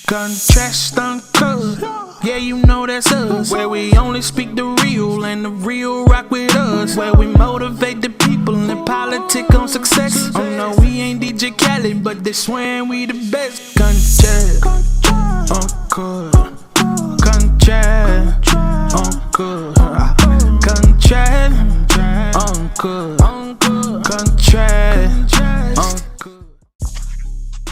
Contrast uncut, yeah, you know that's us. Where we only speak the real and the real rock with us. Where we motivate the people and politic on success. Oh no, we ain't DJ Khaled, but they swearing we the best. Contrast uncut, contrast uncut, contrast uncut, contrast uncut.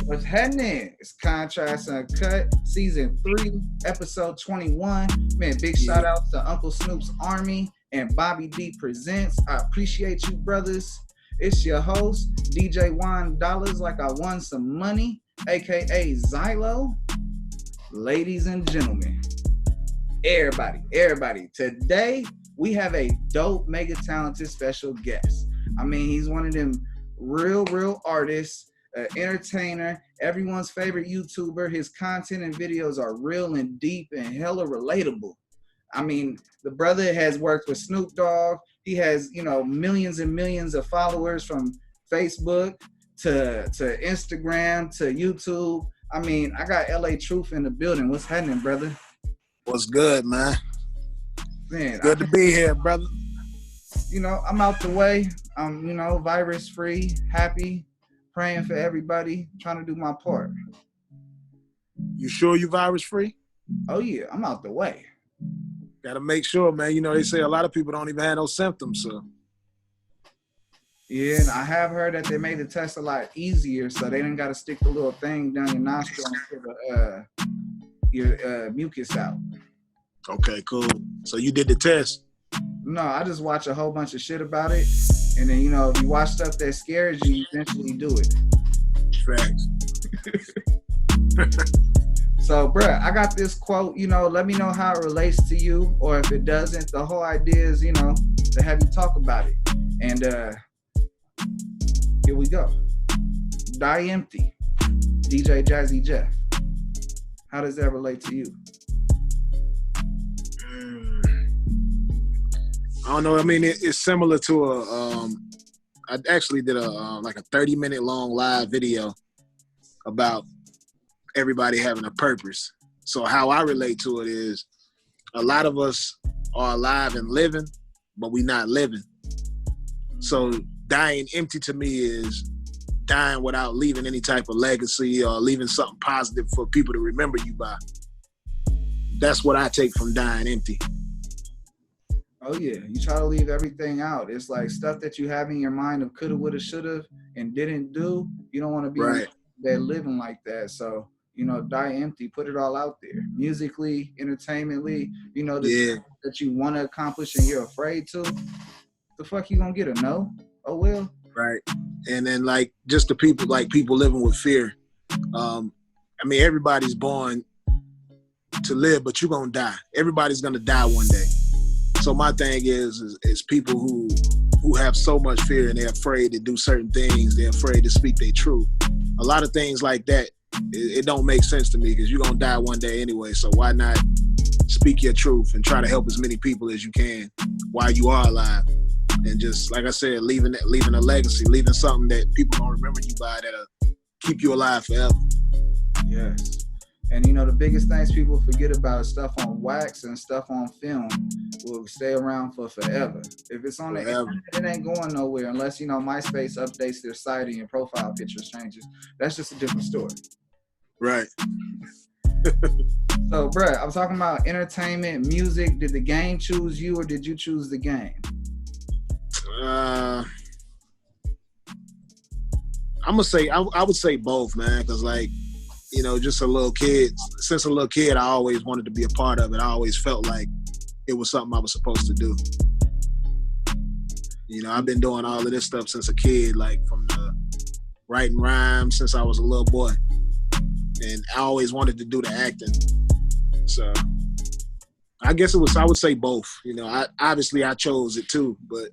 What's happening? It's Contrast Uncut, Season 3, Episode 21. Man, big shout out to Uncle Snoops Army and Bobby D Presents. I appreciate you, brothers. It's your host, DJ Juan Dollars, like I won some money, aka Zylo. Ladies and gentlemen, everybody, today we have a dope, mega talented special guest. I mean, he's one of them real artists, entertainer, everyone's favorite YouTuber. His content and videos are real and deep and hella relatable. I mean, the brother has worked with Snoop Dogg. He has, millions and millions of followers from Facebook to Instagram to YouTube. I mean, I got LATruth in the building. What's happening, brother? What's good, man? Man, good to be here, brother. I'm out the way. I'm, virus free, happy, praying for everybody, trying to do my part. You sure you virus free? Oh yeah, I'm out the way. Gotta make sure, man. They say a lot of people don't even have no symptoms, so. Yeah, and I have heard that they made the test a lot easier, so they didn't gotta stick the little thing down your nostril and get your mucus out. Okay, cool. So you did the test? No, I just watch a whole bunch of shit about it. And then, if you watch stuff that scares you, you eventually do it. Facts. So, bruh, I got this quote, let me know how it relates to you, or if it doesn't. The whole idea is, to have you talk about it. And here we go. Die Empty, DJ Jazzy Jeff. How does that relate to you? I don't know. I mean, it's similar to I actually did a 30-minute long live video about everybody having a purpose. So how I relate to it is a lot of us are alive and living, but we not living. So dying empty to me is dying without leaving any type of legacy or leaving something positive for people to remember you by. That's what I take from dying empty. Oh yeah, you try to leave everything out. It's like stuff that you have in your mind of coulda, woulda, shoulda, and didn't do. You don't want to be right. There living like that. So, die empty, put it all out there. Musically, entertainmentally, that you want to accomplish and you're afraid to. The fuck you gonna get a no? Oh well. Right. And then just the people, people living with fear. Everybody's born to live, but you're gonna die. Everybody's gonna die one day. So my thing is people who have so much fear and they're afraid to do certain things. They're afraid to speak their truth. A lot of things like that, it don't make sense to me because you're going to die one day anyway. So why not speak your truth and try to help as many people as you can while you are alive? And just, like I said, leaving a legacy, leaving something that people don't remember you by that'll keep you alive forever. Yes. And the biggest things people forget about is stuff on wax and stuff on film will stay around for forever. If it's on the internet, it ain't going nowhere unless, MySpace updates their site and your profile picture changes. That's just a different story. Right. So, bruh, I'm talking about entertainment, music. Did the game choose you or did you choose the game? I'm gonna say, I would say both, man, because just a little kid. Since a little kid, I always wanted to be a part of it. I always felt like it was something I was supposed to do. I've been doing all of this stuff since a kid, from the writing rhymes since I was a little boy. And I always wanted to do the acting. So I guess I would say both. I chose it too, but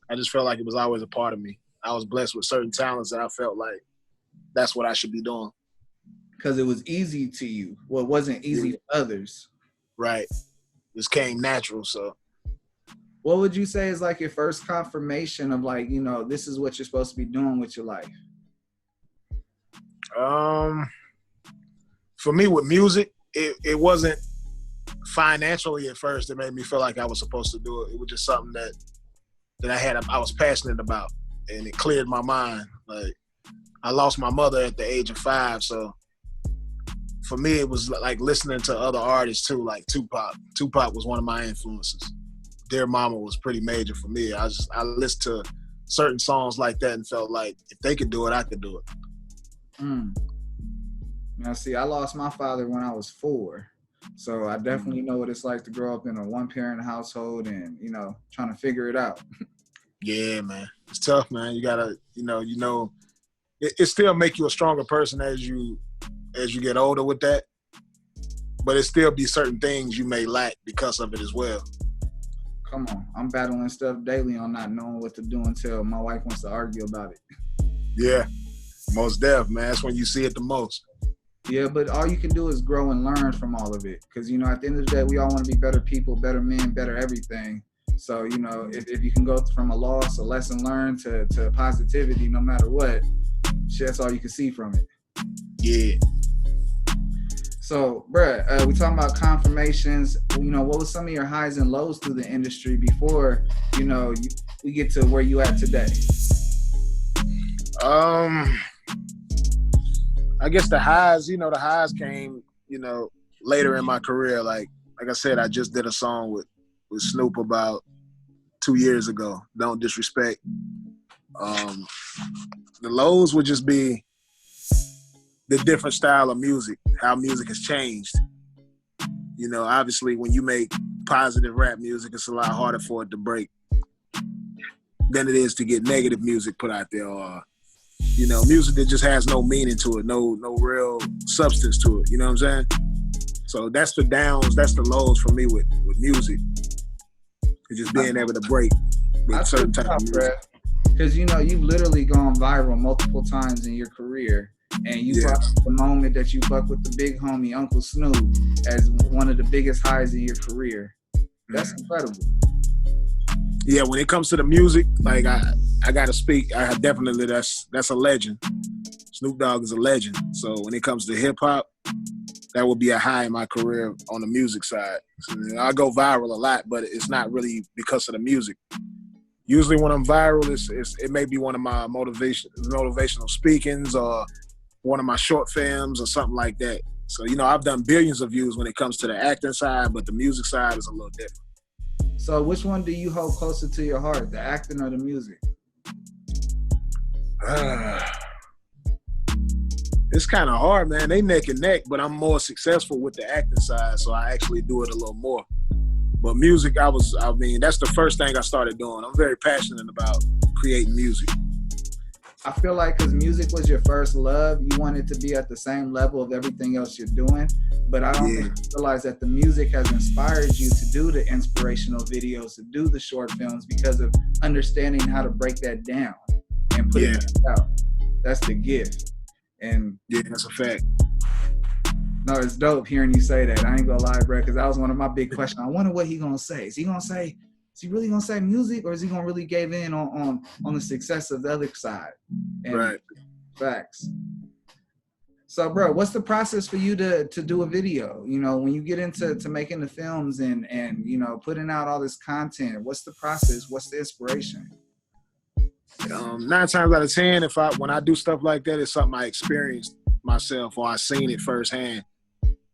I just felt like it was always a part of me. I was blessed with certain talents that I felt like that's what I should be doing. Because it was easy to you. Well, it wasn't easy to others. Right. This came natural, so. What would you say is your first confirmation of this is what you're supposed to be doing with your life? for me with music, it wasn't financially at first. It made me feel like I was supposed to do it. It was just something that I was passionate about, and it cleared my mind. Like, I lost my mother at the age of 5, so for me it was like listening to other artists too, like Tupac. Tupac was one of my influences. Dear Mama was pretty major for me. I listened to certain songs like that and felt like if they could do it, I could do it. Now, see, I lost my father when I was 4. So I definitely know what it's like to grow up in a one-parent household and, you know, trying to figure it out. Yeah, man. It's tough, man. You gotta, it still make you a stronger person as you get older with that. But it still be certain things you may lack because of it as well. Come on. I'm battling stuff daily on not knowing what to do until my wife wants to argue about it. Yeah. Most def, man. That's when you see it the most. Yeah, but all you can do is grow and learn from all of it. Because, you know, at the end of the day, we all want to be better people, better men, better everything. So, you know, if you can go from a loss, a lesson learned to positivity, no matter what, shit, that's all you can see from it. Yeah. So, bruh, we talking about confirmations. You know, what was some of your highs and lows through the industry before, you know, we get to where you at today? I guess the highs came, later in my career. Like I said, I just did a song with Snoop about 2 years ago. Don't Disrespect. The lows would just be the different style of music, how music has changed. You know, obviously when you make positive rap music, it's a lot harder for it to break than it is to get negative music put out there, or music that just has no meaning to it, no real substance to it. You know what I'm saying? So that's the downs, that's the lows for me with music. It's just being able to break with certain type of music. Because, you know, you've literally gone viral multiple times in your career. And you brought the moment that you fuck with the big homie, Uncle Snoop, as one of the biggest highs in your career. That's incredible. Yeah, when it comes to the music, like I gotta speak. I definitely that's a legend. Snoop Dogg is a legend. So when it comes to hip hop, that would be a high in my career on the music side. So, I go viral a lot, but it's not really because of the music. Usually when I'm viral, it may be one of my motivational speakings or one of my short films or something like that. So, I've done billions of views when it comes to the acting side, but the music side is a little different. So which one do you hold closer to your heart, the acting or the music? It's kind of hard, man. They neck and neck, but I'm more successful with the acting side, so I actually do it a little more. But music, that's the first thing I started doing. I'm very passionate about creating music. I feel like because music was your first love, you wanted to be at the same level of everything else you're doing. But I don't think you realize that the music has inspired you to do the inspirational videos, to do the short films, because of understanding how to break that down and put it out. That's the gift. And that's a fact. No, it's dope hearing you say that. I ain't gonna lie, bro, because that was one of my big questions. I wonder what he gonna say. Is he really gonna say music, or is he gonna really give in on the success of the other side? And right. Facts. So, bro, what's the process for you to do a video? You know, when you get into making the films and putting out all this content, what's the process? What's the inspiration? 9 times out of 10, when I do stuff like that, it's something I experienced myself or I seen it firsthand.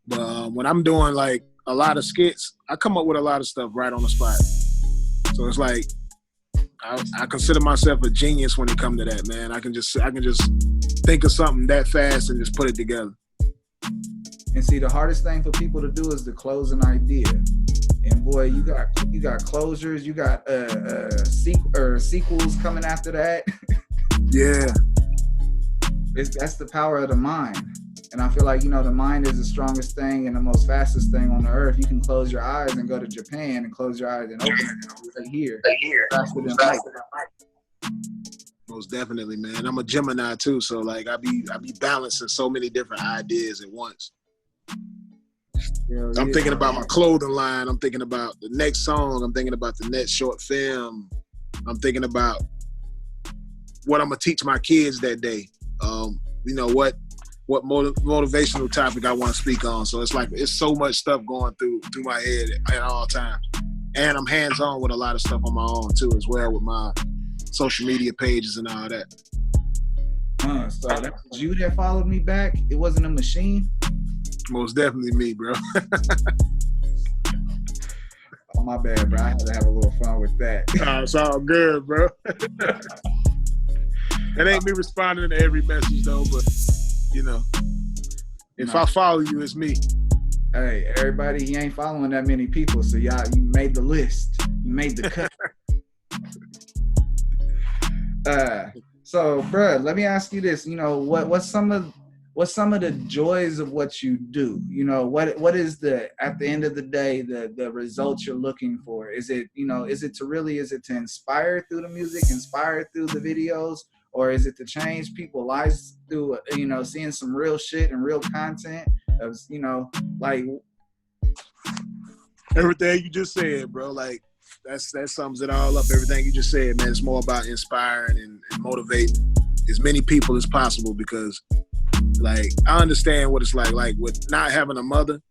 But when I'm doing like a lot of skits, I come up with a lot of stuff right on the spot. So it's like I consider myself a genius when it comes to that, man. I can just think of something that fast and just put it together. And see, the hardest thing for people to do is to close an idea. And boy, you got closures, you got sequels coming after that. Yeah. That's the power of the mind. And I feel like, the mind is the strongest thing and the most fastest thing on the earth. You can close your eyes and go to Japan and close your eyes and open it right here. Faster than light. Most definitely, man. I'm a Gemini too, so like I be balancing so many different ideas at once. I'm thinking about my clothing line. I'm thinking about the next song. I'm thinking about the next short film. I'm thinking about what I'm gonna teach my kids that day. what motivational topic I want to speak on. So it's like it's so much stuff going through my head at all times, and I'm hands on with a lot of stuff on my own too as well with my social media pages and all that. So that was you that followed me back. It wasn't a machine. Most definitely me, bro. Oh, my bad, bro. I had to have a little fun with that. It's all good, bro. That ain't me responding to every message though, but you know, if I follow you, it's me. Hey, everybody, he ain't following that many people, so you made the list. You made the cut. So, bro, let me ask you this. You know, what's some of the joys of what you do? You know, what is at the end of the day the results you're looking for? Is it to inspire through the music, inspire through the videos, or is it to change people's lives through seeing some real shit and real content of like everything you just said, bro? Like that sums it all up. Everything you just said, man. It's more about inspiring and motivating as many people as possible, because like I understand what it's like with not having a mother.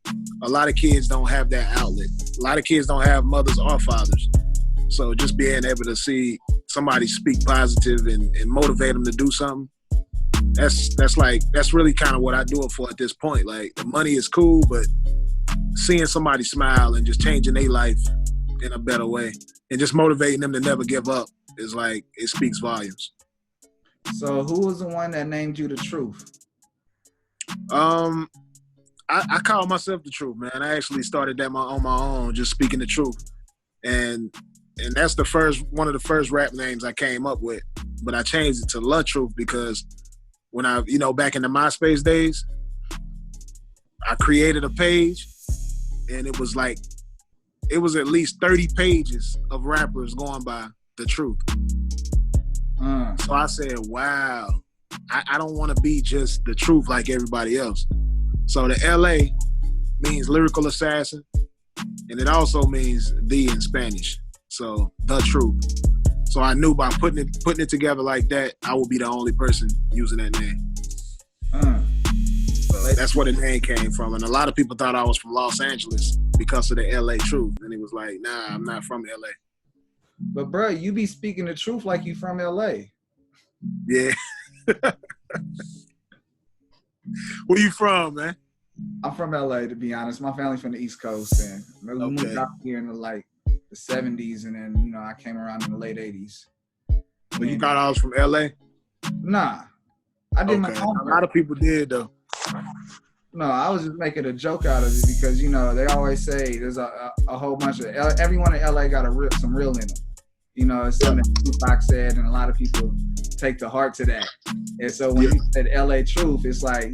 A lot of kids don't have that outlet. A lot of kids don't have mothers or fathers. So just being able to see somebody speak positive and motivate them to do something, that's really kind of what I do it for at this point. Like the money is cool, but seeing somebody smile and just changing their life in a better way and just motivating them to never give up is like, it speaks volumes. So who was the one that named you the truth? I call myself the truth, man. I actually started that on my own, just speaking the truth. And that's one of the first rap names I came up with. But I changed it to LATruth because when back in the MySpace days, I created a page and it was at least 30 pages of rappers going by the truth. So I said, wow, I don't want to be just the truth like everybody else. So the LA means lyrical assassin, and it also means the in Spanish. So the truth. So I knew by putting it together like that, I would be the only person using that name. So that's where the name came from. And a lot of people thought I was from Los Angeles because of the LATruth. And it was like, nah, I'm not from LA. But bro, you be speaking the truth like you from LA. Yeah. Where you from, man? I'm from LA, to be honest. My family's from the East Coast, and we moved out here in the 70s, and then I came around in the late 80s. But you thought I was from LA? Nah, I did my homework. A lot of people did though. No, I was just making a joke out of it because they always say there's a whole bunch of everyone in LA got some real in them. It's something that Tupac said, and a lot of people take to heart to that. And so when you said LATruth, it's like,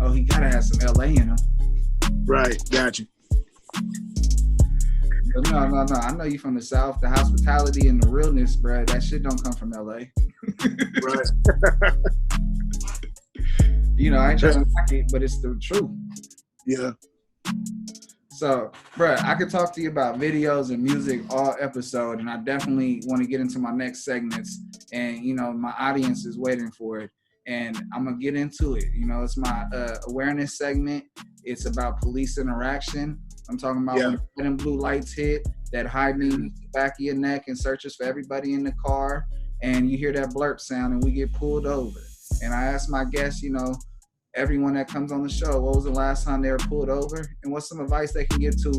oh, he gotta have some LA in him. Right, gotcha. But no. I know you from the South. The hospitality and the realness, bro, that shit don't come from LA. Right. I ain't trying to knock it, but it's the truth. Yeah. So, bro, I could talk to you about videos and music all episode, and I definitely want to get into my next segments. And, my audience is waiting for it. And I'm going to get into it. It's my awareness segment. It's about police interaction. I'm talking about when the red and blue lights hit, that high beam in the back of your neck and searches for everybody in the car. And you hear that blurp sound and we get pulled over. And I ask my guests, everyone that comes on the show, what was the last time they were pulled over? And what's some advice they can give to,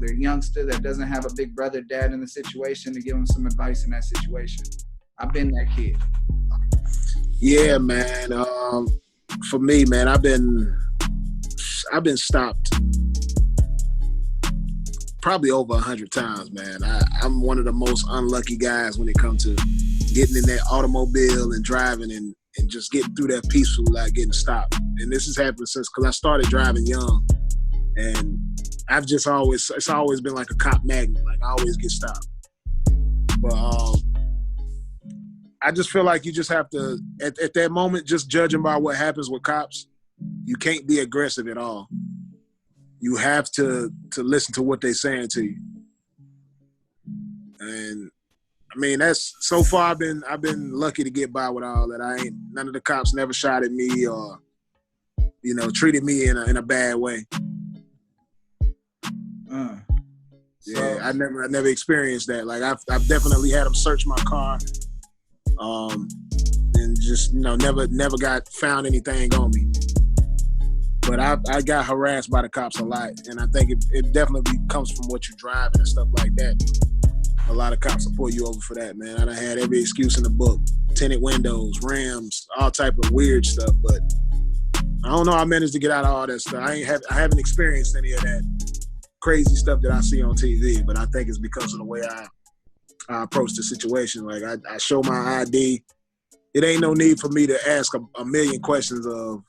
their youngster that doesn't have a big brother, dad in the situation to give them some advice in that situation? I've been that kid. Yeah, man. For me, man, I've been stopped probably over 100 times, man. I'm one of the most unlucky guys when it comes to getting in that automobile and driving and just getting through that peaceful without getting stopped. And this has happened because I started driving young, and it's always been like a cop magnet. Like I always get stopped. But I just feel like you just have to, at that moment, just judging by what happens with cops, you can't be aggressive at all. You have to listen to what they're saying to you. And I mean, that's so far I've been lucky to get by with all that. None of the cops never shot at me or treated me in a bad way. So, I never experienced that. Like I've definitely had them search my car, and just never got found anything on me. But I got harassed by the cops a lot, and I think it definitely comes from what you're driving and stuff like that. A lot of cops will pull you over for that, man. I done had every excuse in the book: tinted windows, rims, all type of weird stuff. But I don't know. I managed to get out of all that stuff. I haven't experienced any of that crazy stuff that I see on TV. But I think it's because of the way I approach the situation. Like I show my ID. It ain't no need for me to ask a million questions of.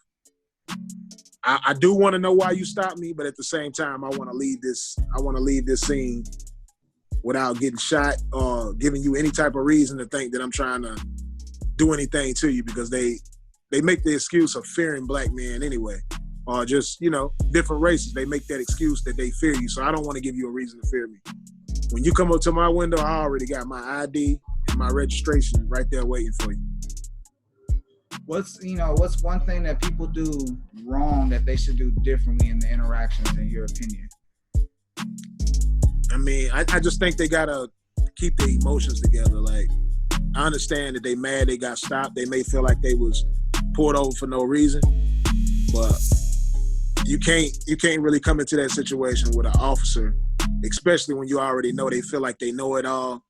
I do want to know why you stopped me, but at the same time, I want to leave this scene without getting shot or giving you any type of reason to think that I'm trying to do anything to you, because they make the excuse of fearing black men anyway, or just, different races. They make that excuse that they fear you. So I don't want to give you a reason to fear me. When you come up to my window, I already got my ID and my registration right there waiting for you. What's one thing that people do wrong that they should do differently in the interactions, in your opinion? I mean, I just think they gotta keep their emotions together. Like, I understand that they mad they got stopped. They may feel like they was pulled over for no reason, but you can't really come into that situation with an officer, especially when you already know they feel like they know it all.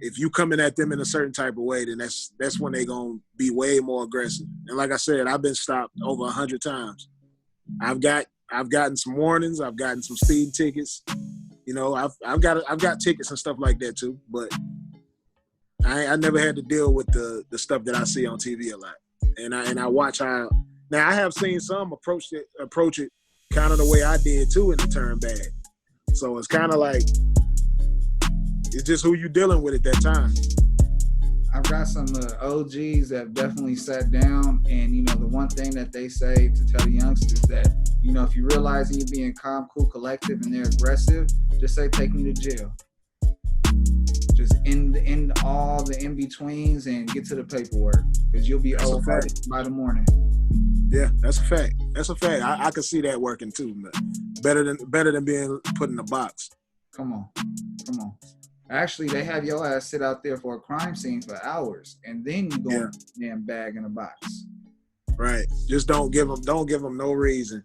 If you coming at them in a certain type of way, then that's when they gonna be way more aggressive. And like I said, I've been stopped over 100 times. I've gotten some warnings. I've gotten some speeding tickets. I've got tickets and stuff like that too. But I never had to deal with the stuff that I see on TV a lot. And I watch how. Now I have seen some approach it kind of the way I did too, in the turn bad. So it's kind of like. It's just who you dealing with at that time. I've got some OGs that definitely sat down, and the one thing that they say to tell the youngsters that if you realize you're being calm, cool, collective, and they're aggressive, just say, "Take me to jail." Just end all the in betweens and get to the paperwork, because you'll be over by the morning. Yeah, that's a fact. That's a fact. I can see that working too, but better than being put in a box. Come on. Actually, they have your ass sit out there for a crime scene for hours, and then you go in a damn bag in a box. Right. Just don't give them no reason.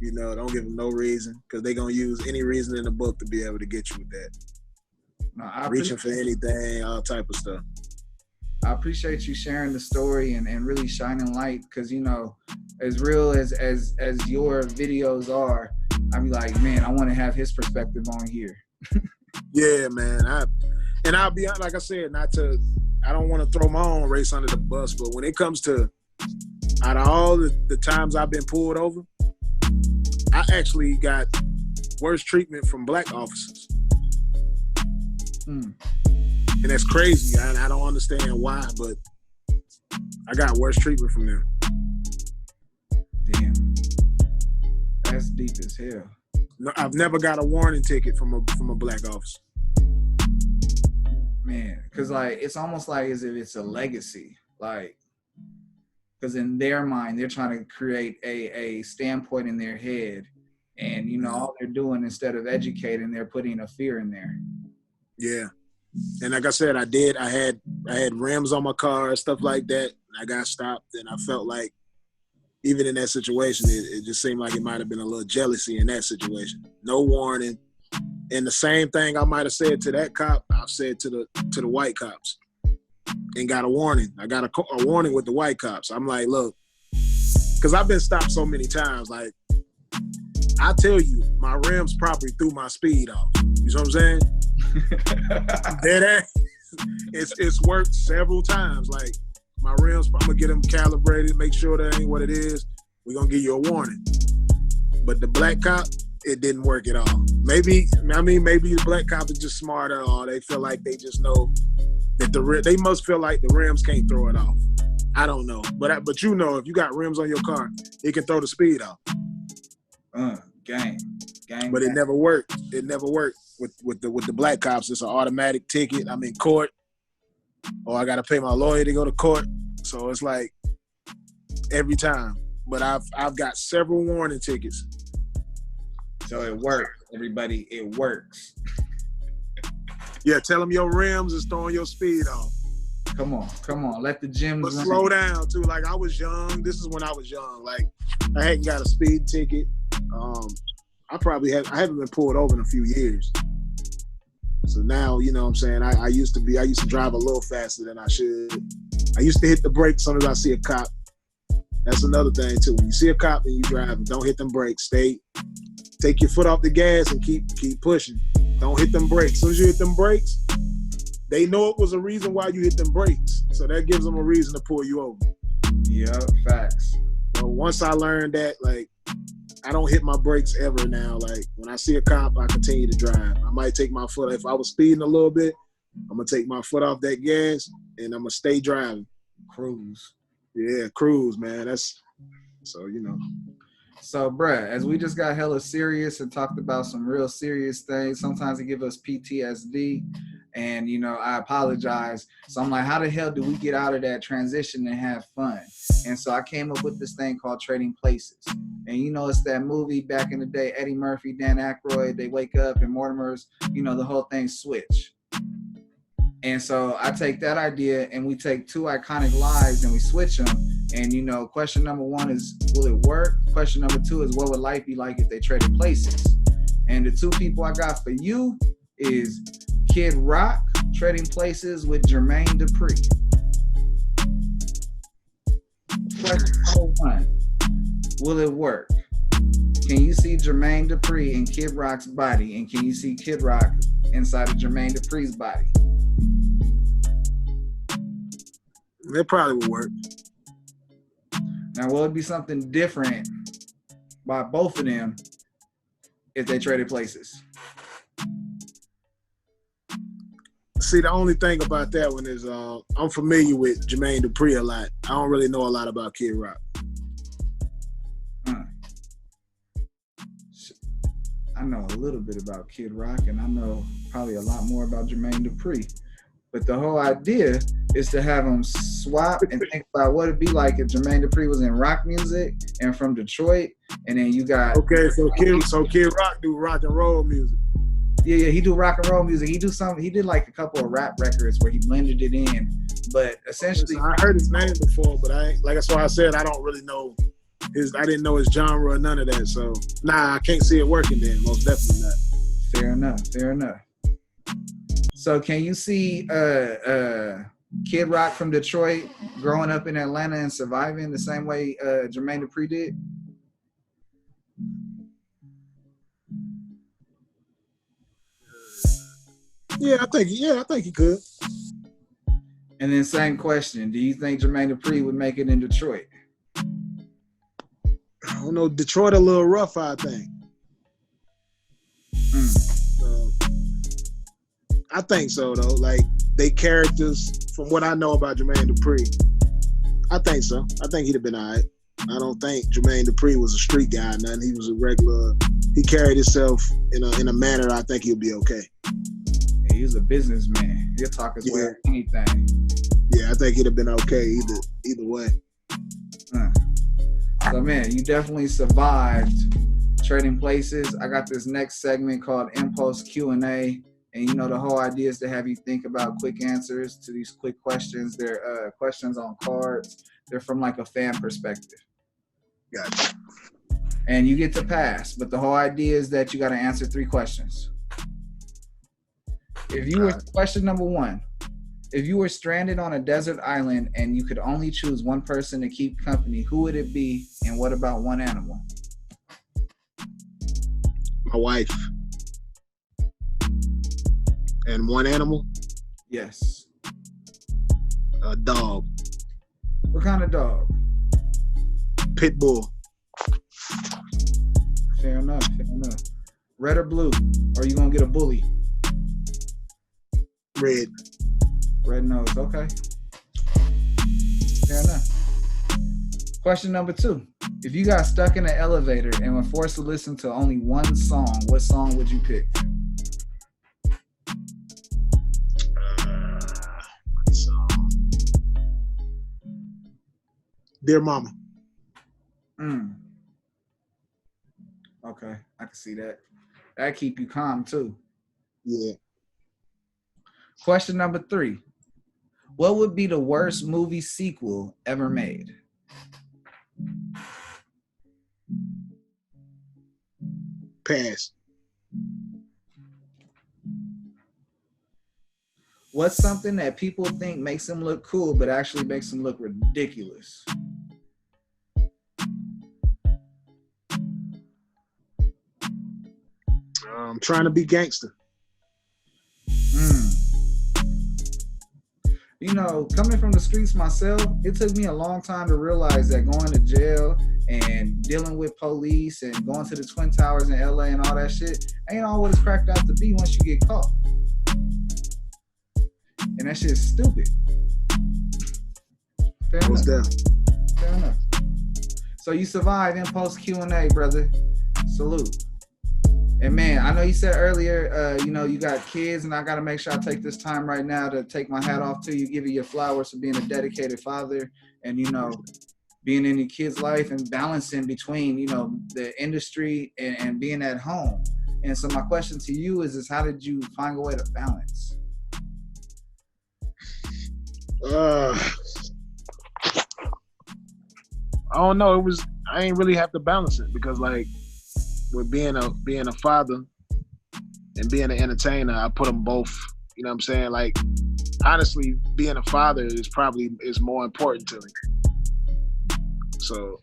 Don't give them no reason, because they're gonna use any reason in the book to be able to get you with that. No, reaching for anything, all type of stuff. I appreciate you sharing the story and really shining light, because as real as your videos are, I'd be like, man, I want to have his perspective on here. Yeah, man. I'll be like I said, I don't want to throw my own race under the bus, but when it comes to out of all the times I've been pulled over, I actually got worse treatment from black officers. And that's crazy. I don't understand why, but I got worse treatment from them. Damn. That's deep as hell. No, I've never got a warning ticket from a black officer. Man, because it's almost like as if it's a legacy. Because in their mind, they're trying to create a standpoint in their head. And, all they're doing, instead of educating, they're putting a fear in there. Yeah. And like I said, I had rims on my car, stuff like that. I got stopped, and I felt like, even in that situation, it just seemed like it might have been a little jealousy in that situation. No warning. And the same thing I might have said to that cop, I've said to the white cops, and got a warning. I got a warning with the white cops. I'm like, look, because I've been stopped so many times. Like, I tell you, my rims probably threw my speed off. You know what I'm saying? It's worked several times. Like, my rims, I'm gonna get them calibrated, make sure that ain't what it is. We're gonna give you a warning. But the black cop, it didn't work at all. Maybe the black cop is just smarter, or they feel like they just know that they must feel like the rims can't throw it off. I don't know, but if you got rims on your car, it can throw the speed off. Gang. But it never worked. It never worked with the black cops. It's an automatic ticket. I'm in court, or I got to pay my lawyer to go to court. So it's like every time. but I've got several warning tickets. So it works, everybody. It works. Yeah, tell them your rims is throwing your speed off. Come on. Let the gyms But run. slow down too. Like I was young. This is when I was young. Like I hadn't got a speed ticket. I haven't been pulled over in a few years. So now, you know what I'm saying, I used to drive a little faster than I should. I used to hit the brakes as soon as I see a cop. That's another thing too. When you see a cop and you drive, don't hit them brakes. Take your foot off the gas and keep pushing. Don't hit them brakes. As soon as you hit them brakes, they know it was a reason why you hit them brakes. So that gives them a reason to pull you over. Yeah, facts. So once I learned that, like, I don't hit my brakes ever now. Like, when I see a cop, I continue to drive. I might take my foot. If I was speeding a little bit, I'm going to take my foot off that gas, and I'm going to stay driving. Cruise. Yeah, cruise, man. So, you know. So, bruh, as we just got hella serious and talked about some real serious things, sometimes it give us PTSD. And, you know, I apologize. So I'm like, how the hell do we get out of that transition and have fun? And so I came up with this thing called Trading Places. And, you know, it's that movie back in the day, Eddie Murphy, Dan Aykroyd, they wake up and Mortimer's, you know, the whole thing switch. And so I take that idea and we take two iconic lives and we switch them. And, you know, question number one is, will it work? Question number two is, what would life be like if they traded places? And the two people I got for you is Kid Rock trading places with Jermaine Dupri. Question number one, will it work? Can you see Jermaine Dupri in Kid Rock's body? And can you see Kid Rock inside of Jermaine Dupri's body? It probably would work. Now, will it be something different by both of them if they traded places? See, the only thing about that one is I'm familiar with Jermaine Dupri a lot. I don't really know a lot about Kid Rock. I know a little bit about Kid Rock, and I know probably a lot more about Jermaine Dupri. But the whole idea is to have them swap and think about what it'd be like if Jermaine Dupri was in rock music and from Detroit, and then you got so Kid Rock do rock and roll music. Yeah, he do rock and roll music. He did like a couple of rap records where he blended it in, but essentially I heard his name before, but that's why I said I don't really know I didn't know his genre or none of that. So I can't see it working then. Most definitely not. Fair enough. So can you see Kid Rock from Detroit growing up in Atlanta and surviving the same way Jermaine Dupri did? Yeah, I think he could. And then same question, do you think Jermaine Dupri would make it in Detroit? I don't know, Detroit a little rough, I think. I think so though. Like they characters, from what I know about Jermaine Dupri, I think so. I think he'd have been all right. I don't think Jermaine Dupri was a street guy or nothing. He was a regular. He carried himself in a manner I think he'll be okay. Yeah, he was a businessman. He'll talk his way out of anything. Yeah, I think he'd have been okay either way. So man, you definitely survived Trading Places. I got this next segment called Impulse Q&A. And you know, the whole idea is to have you think about quick answers to these quick questions. They're questions on cards. They're from like a fan perspective. Gotcha. And you get to pass, but the whole idea is that you got to answer 3 questions. If you were, question number 1, if you were stranded on a desert island and you could only choose one person to keep company, who would it be, and what about one animal? My wife. And one animal? Yes. A dog. What kind of dog? Pit bull. Fair enough. Red or blue? Or are you gonna get a bully? Red. Red nose, okay. Fair enough. Question number 2. If you got stuck in an elevator and were forced to listen to only one song, what song would you pick? Dear Mama. Mm. Okay, I can see that. That keep you calm too. Yeah. Question number 3. What would be the worst movie sequel ever made? Pass. What's something that people think makes them look cool, but actually makes them look ridiculous? Trying to be gangster. You know, coming from the streets myself, it took me a long time to realize that going to jail and dealing with police and going to the Twin Towers in LA and all that shit ain't all what it's cracked out to be once you get caught. And that shit is stupid. Fair enough. So you survived in post Q&A, brother. Salute. And man, I know you said earlier, you know, you got kids, and I got to make sure I take this time right now to take my hat off to you, give you your flowers for being a dedicated father and, you know, being in your kid's life and balancing between, you know, the industry and being at home. And so my question to you is how did you find a way to balance? I don't know. I ain't really have to balance it because, like, with being a father and being an entertainer, I put them both. You know what I'm saying? Like, honestly, being a father is more important to me. So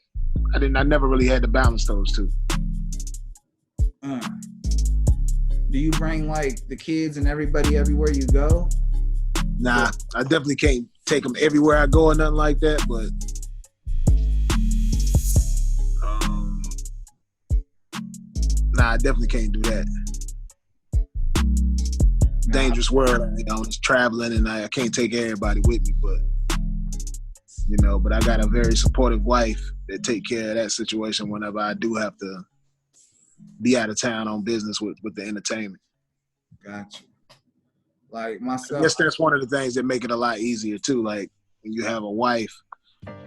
I never really had to balance those two. Do you bring like the kids and everybody everywhere you go? Nah, I definitely can't take them everywhere I go or nothing like that, but I definitely can't do that. Dangerous world, you know, just traveling, and I can't take everybody with me, but you know, but I got a very supportive wife that take care of that situation whenever I do have to be out of town on business with the entertainment. Gotcha. Like myself, I guess that's one of the things that make it a lot easier too. Like when you have a wife,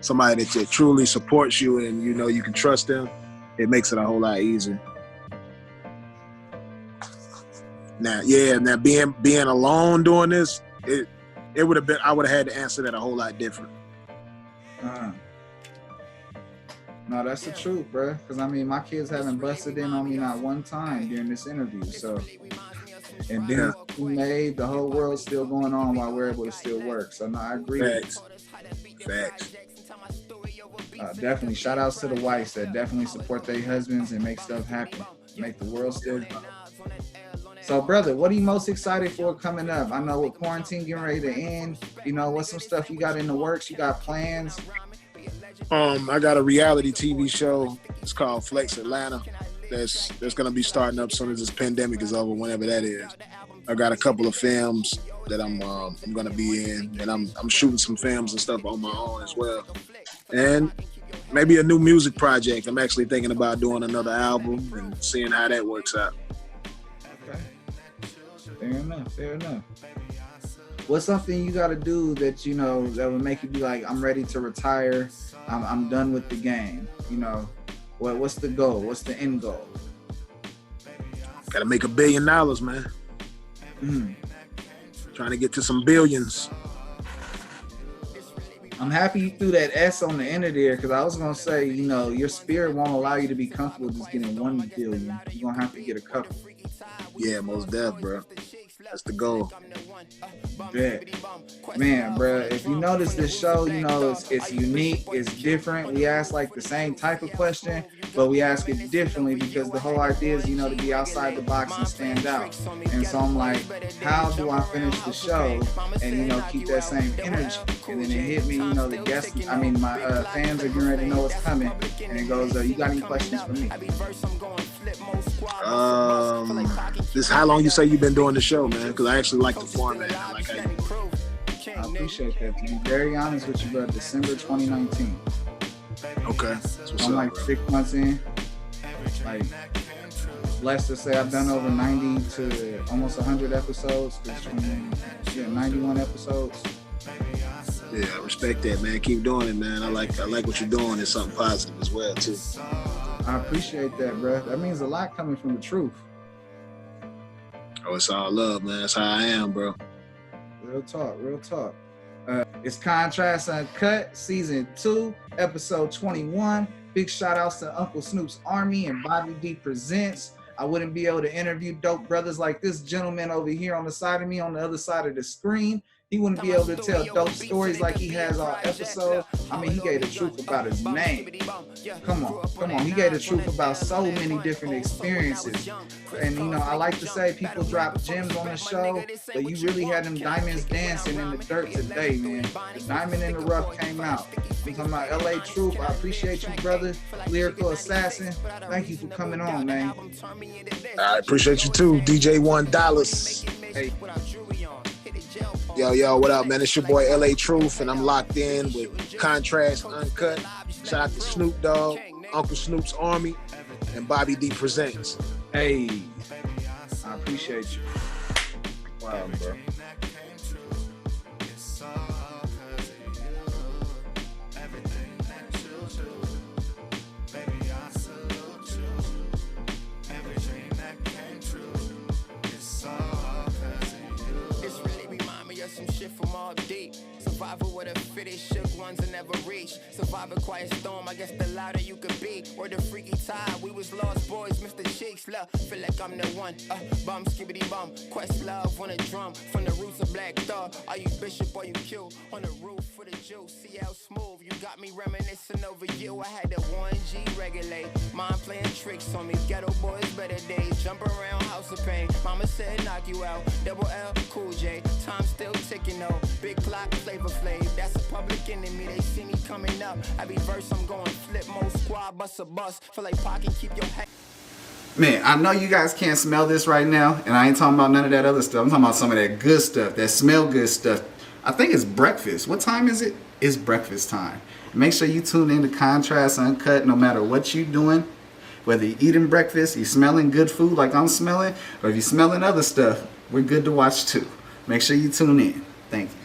somebody that truly supports you and you know you can trust them, it makes it a whole lot easier. Now being alone doing this, it would have been, I would have had to answer that a whole lot different. No, that's the truth, bro. Because I mean, my kids haven't busted in on me not one time during this interview. So, and then we made the whole world still going on while we're able to still work. So, no, I agree. Facts. Definitely. Shout outs to the wives that definitely support their husbands and make stuff happen, make the world still go. So, brother, what are you most excited for coming up? I know with quarantine getting ready to end, you know, what's some stuff you got in the works? You got plans? I got a reality TV show. It's called Flex Atlanta. That's gonna be starting up as soon as this pandemic is over, whenever that is. I got a couple of films that I'm gonna be in, and I'm shooting some films and stuff on my own as well. And maybe a new music project. I'm actually thinking about doing another album and seeing how that works out. Okay. Fair enough. What's something you got to do that, you know, that would make you be like, I'm ready to retire. I'm done with the game. You know, what's the goal? What's the end goal? Got to make $1 billion, man. Trying to get to some billions. I'm happy you threw that S on the end of there, because I was going to say, you know, your spirit won't allow you to be comfortable just getting 1 billion. You're going to have to get a couple. Yeah, most def, bro. That's the goal. Bet. Man, bro, if you notice this show, you know, it's unique, it's different. We ask like the same type of question, but we ask it differently because the whole idea is, you know, to be outside the box and stand out. And so I'm like, how do I finish the show and, you know, keep that same energy? And then it hit me, you know, my fans are getting ready to know what's coming. And it goes, you got any questions for me? This how long you say you've been doing the show, man? Because I actually like the format. I like how you I appreciate that. To be very honest with you, bro, December 2019. Okay. I'm like 6 months in. Like, blessed to say I've done over 90 to almost 100 episodes. 91 episodes. Yeah, I respect that, man. Keep doing it, man. I like what you're doing. It's something positive as well, too. I appreciate that, bro. That means a lot coming from the truth. Oh, it's all love, man. That's how I am, bro. Real talk, real talk. It's Contrast Uncut, Season 2, Episode 21. Big shout outs to Uncle Snoop's Army and Bobby D Presents. I wouldn't be able to interview dope brothers like this gentleman over here on the side of me, on the other side of the screen. He wouldn't be able to tell dope stories like he has all episode. I mean, he gave the truth about his name. Come on. He gave the truth about so many different experiences. And, you know, I like to say people drop gems on the show, but you really had them diamonds dancing in the dirt today, man. The Diamond in the Rough came out. I'm talking about LATruth. I appreciate you, brother. Lyrical Assassin. Thank you for coming on, man. I appreciate you, too. DJ $1. Hey. Yo, what up, man? It's your boy LATruth, and I'm locked in with Contrast Uncut. Shout out to Snoop Dogg, Uncle Snoop's Army, and Bobby D Presents. Hey, I appreciate you. Wow, bro. From all deep, survival with a fitted shook ones and never reach. Survive a quiet storm, I guess the louder you could be. Or the freaky tide, we was lost boys, Mr. Cheeks, love, feel like I'm the one. Bum, skibbity bum, quest love on a drum. From the roots of Black Thought, are you bishop or you Q? On the roof for the juice, see how smooth. You got me reminiscing over you. I had the 1G regulate, mind playing tricks on me. Ghetto boys, better days, jump around house of pain. Mama said knock you out, double L, Cool J. Time still ticking though, big clock, Flavor Flav. That's a public enemy, they see me coming up. Every verse I'm going flip mode, squad, bust a bus. Feel like Pac and keep your head. Man, I know you guys can't smell this right now, and I ain't talking about none of that other stuff. I'm talking about some of that good stuff, that smell good stuff. I think it's breakfast. What time is it? It's breakfast time. Make sure you tune in to Contrast Uncut no matter what you're doing. Whether you're eating breakfast, you're smelling good food like I'm smelling, or if you're smelling other stuff, we're good to watch too. Make sure you tune in. Thank you.